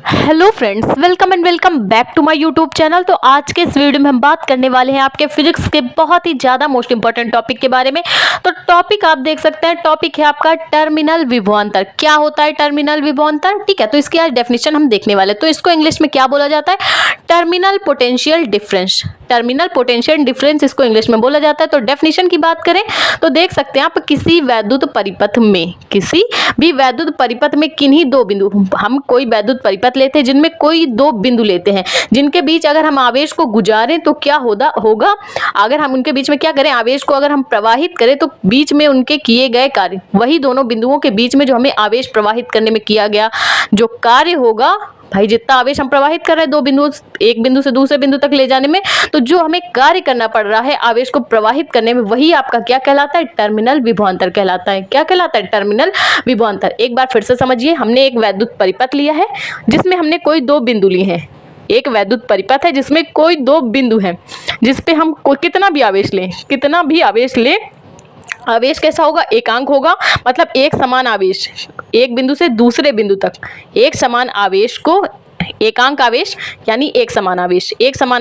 Hello friends, welcome and welcome back to my YouTube channel. तो आज के इस वीडियो में हम बात करने वाले हैं आपके फिजिक्स के बहुत ही ज़्यादा मोस्ट इंपॉर्टेंट टॉपिक के बारे में। तो टॉपिक आप देख सकते हैं, टॉपिक है आपका टर्मिनल विभवांतर। क्या होता है टर्मिनल विभवांतर? ठीक है, तो इसकी आज डेफिनेशन हम देखने वाले हैं। तो इसको इंग्लिश में क्या बोला जाता है? Terminal potential difference. Terminal potential difference इसको इंग्लिश में बोला जाता है। तो डेफिनेशन की बात करें तो देख सकते हैं आप, किसी वैद्युत परिपथ में, किसी भी वैद्युत परिपथ में किन्हीं दो बिंदु, हम कोई वैद्युत परिपथ लेते हैं जिनमें कोई दो बिंदु लेते हैं, जिनके बीच अगर हम आवेश को गुजारें तो क्या होगा, अगर हम उनके बीच में क्या करें, आवेश को अगर हम प्रवाहित करें तो बीच में उनके किए गए कार्य, वही दोनों बिंदुओं के बीच में जो हमें आवेश प्रवाहित करने में किया गया जो कार्य होगा, भाई जितना आवेश हम प्रवाहित कर रहे हैं दो बिंदु, एक बिंदु से दूसरे बिंदु तक ले जाने में, तो जो हमें कार्य करना पड़ रहा है आवेश को प्रवाहित करने में, वही आपका क्या कहलाता है? टर्मिनल विभवांतर कहलाता है। क्या कहलाता है? टर्मिनल विभवांतर। एक बार फिर से समझिए, हमने एक वैद्युत परिपथ लिया है जिसमें हमने कोई दो बिंदु लिए हैं। एक वैद्युत परिपथ है जिसमें कोई दो बिंदु हैं, जिसपे हम कितना भी आवेश लें, आवेश कैसा होगा? एकांक होगा, मतलब एक समान आवेश, एक बिंदु से दूसरे बिंदु तक एक समान आवेश को, एकांक आवेश यानी एक समान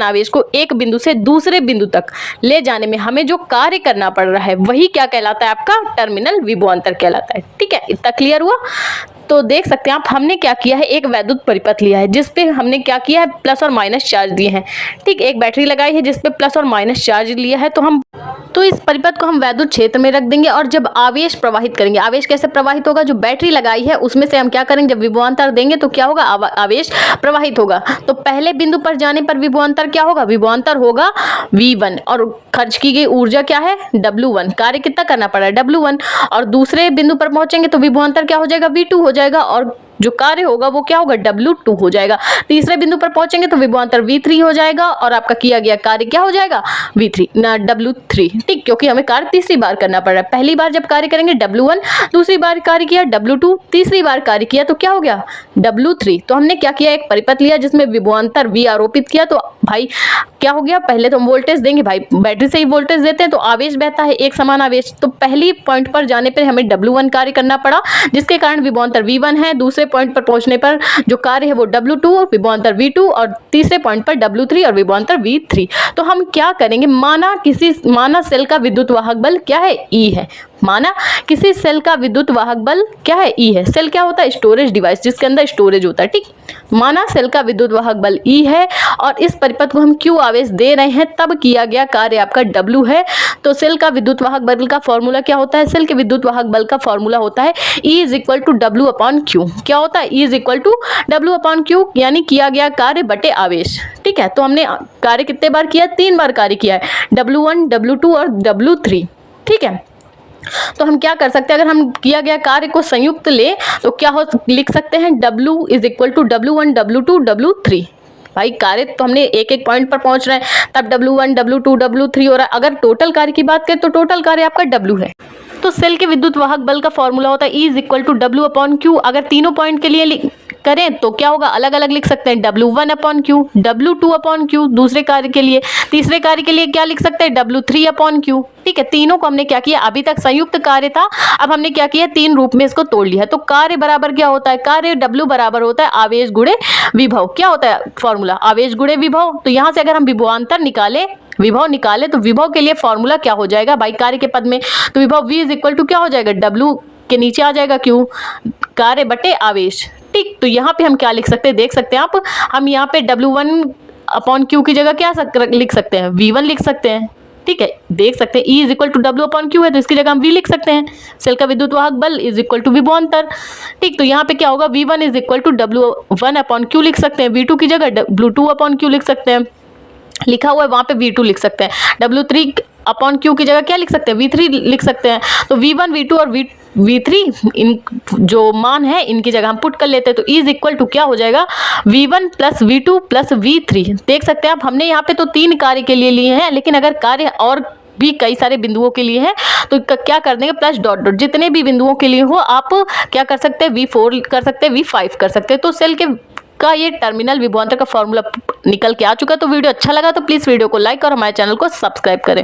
आवेश को एक बिंदु से दूसरे बिंदु तक ले जाने में हमें जो कार्य करना पड़ रहा है, वही क्या कहलाता है? आपका टर्मिनल विभवांतर कहलाता है। ठीक है, इतना क्लियर हुआ? तो देख सकते हैं आप, हमने क्या किया है, एक वैद्युत परिपथ लिया है जिसपे हमने क्या किया है, प्लस और माइनस चार्ज दिए हैं। ठीक, एक बैटरी लगाई है जिसपे प्लस और माइनस चार्ज लिया है। तो इस परिपथ को हम वैद्युत क्षेत्र में रख देंगे और जब आवेश प्रवाहित करेंगे, आवेश कैसे प्रवाहित होगा? जो बैटरी लगाई है उसमें से हम क्या करेंगे, जब विभवांतर देंगे तो क्या होगा? आवेश प्रवाहित होगा। तो पहले बिंदु पर जाने पर विभवांतर क्या होगा? विभवांतर होगा V1, और खर्च की गई ऊर्जा क्या है? W1। कार्य कितना करना पड़ा है? W1। और दूसरे बिंदु पर पहुंचेंगे तो विभवांतर क्या हो जाएगा? V2 हो जाएगा, और जो कार्य होगा वो क्या होगा? W2 हो जाएगा। तीसरे बिंदु पर पहुंचेंगे तो विभवांतर V3 हो जाएगा, और आपका किया गया कार्य क्या हो जाएगा? V3 ना W3। ठीक, क्योंकि हमें कार्य तीसरी बार करना पड़ रहा है। पहली बार जब कार्य करेंगे W1, दूसरी बार कार्य किया W2, तीसरी बार कार्य किया तो क्या हो गया? W3। तो हमने क्या किया, एक परिपथ लिया जिसमें विभवांतर V आरोपित किया। तो भाई क्या हो गया, पहले तो हम वोल्टेज देंगे, भाई बैटरी से ही वोल्टेज देते हैं तो आवेश बहता है, एक समान आवेश। तो पहली पॉइंट पर जाने पर हमें W1 कार्य करना पड़ा, जिसके कारण विभवांतर V1 है। दूसरे पॉइंट पर पहुंचने पर जो कार्य है वो W2, विभवांतर V2, और तीसरे पॉइंट पर W3 और विभवांतर V3। तो हम क्या करेंगे, माना सेल का विद्युत वाहक बल क्या है? E है। माना किसी सेल का विद्युत वाहक बल क्या है? E है। सेल क्या होता है? स्टोरेज डिवाइस, जिसके अंदर स्टोरेज होता है। ठीक, माना सेल का विद्युत वाहक बल E है और इस परिपथ को हम Q आवेश दे रहे हैं, तब किया गया कार्य आपका W है। तो सेल का विद्युत वाहक बल का फॉर्मूला क्या होता है? सेल के विद्युत वाहक बल का फॉर्मूला होता है E = W/Q। क्या होता है? E = W/Q, यानी किया गया कार्य बटे आवेश। ठीक है, तो हमने कार्य कितने बार किया? 3 बार कार्य किया है, W1, W2 और W3। ठीक है, तो हम क्या कर सकते हैं, अगर हम किया गया कार्य को संयुक्त ले तो क्या लिख सकते हैं? W = W1, W2, W3। भाई कार्य तो हमने एक एक पॉइंट पर पहुंच रहे हैं, तब W1, W2, W3 हो रहा है। अगर टोटल कार्य की बात करें तो टोटल कार्य आपका W है। तो सेल के विद्युत वाहक बल का फॉर्मूला होता है E = W/Q। अगर तीनों पॉइंट के लिए करें तो क्या होगा, अलग अलग लिख सकते हैं, W1/Q, W2/Q दूसरे कार्य के लिए, तीसरे कार्य के लिए क्या लिख सकते हैं? W3/Q। ठीक है, तीनों को हमने क्या किया, अभी तक संयुक्त कार्य था, अब हमने क्या किया, 3 रूप में इसको तोड़ लिया। तो कार्य बराबर क्या होता है? कार्य W बराबर होता है आवेश गुणे विभव। क्या होता है फॉर्मूला? आवेश गुणे विभव। तो यहाँ से अगर हम विभवांतर निकाले, विभव निकाले, तो विभव के लिए फॉर्मूला क्या हो जाएगा भाई कार्य के पद में? तो विभव V = क्या हो जाएगा? W के नीचे आ जाएगा Q, कार्य बटे आवेश। ठीक, तो यहाँ पे हम क्या लिख सकते हैं, देख सकते हैं आप, हम यहाँ पे W1/Q की जगह क्या लिख सकते हैं? V1 लिख सकते हैं। ठीक है, देख सकते हैं E = W/Q है, तो इसकी जगह हम V लिख सकते हैं। सेल का विद्युत वाहक बल = विभवांतर। ठीक, तो यहाँ पे क्या होगा, V1 = W1/Q लिख सकते हैं, V2 की जगह W2/Q लिख सकते हैं, लिखा हुआ है वहाँ पे V2 लिख सकते हैं। W3/Q की जगह क्या लिख सकते हैं? V3 लिख सकते हैं। तो V1, V2 और V3 इन जो मान है इनकी जगह हम पुट कर लेते हैं। तो E = क्या हो जाएगा? V1 + V2 + V3। देख सकते हैं आप, हमने यहाँ पे तो 3 कार्य के लिए लिए हैं, लेकिन अगर कार्य और भी कई सारे बिंदुओं के लिए है तो क्या कर देंगे, प्लस डॉट डॉट, जितने भी बिंदुओं के लिए हो आप क्या कर सकते हैं? V4 कर सकते हैं, V5 कर सकते हैं। तो सेल के का ये टर्मिनल विभवांतर का फॉर्मूला निकल के आ चुका है। तो वीडियो अच्छा लगा तो प्लीज़ वीडियो को लाइक और हमारे चैनल को सब्सक्राइब करें।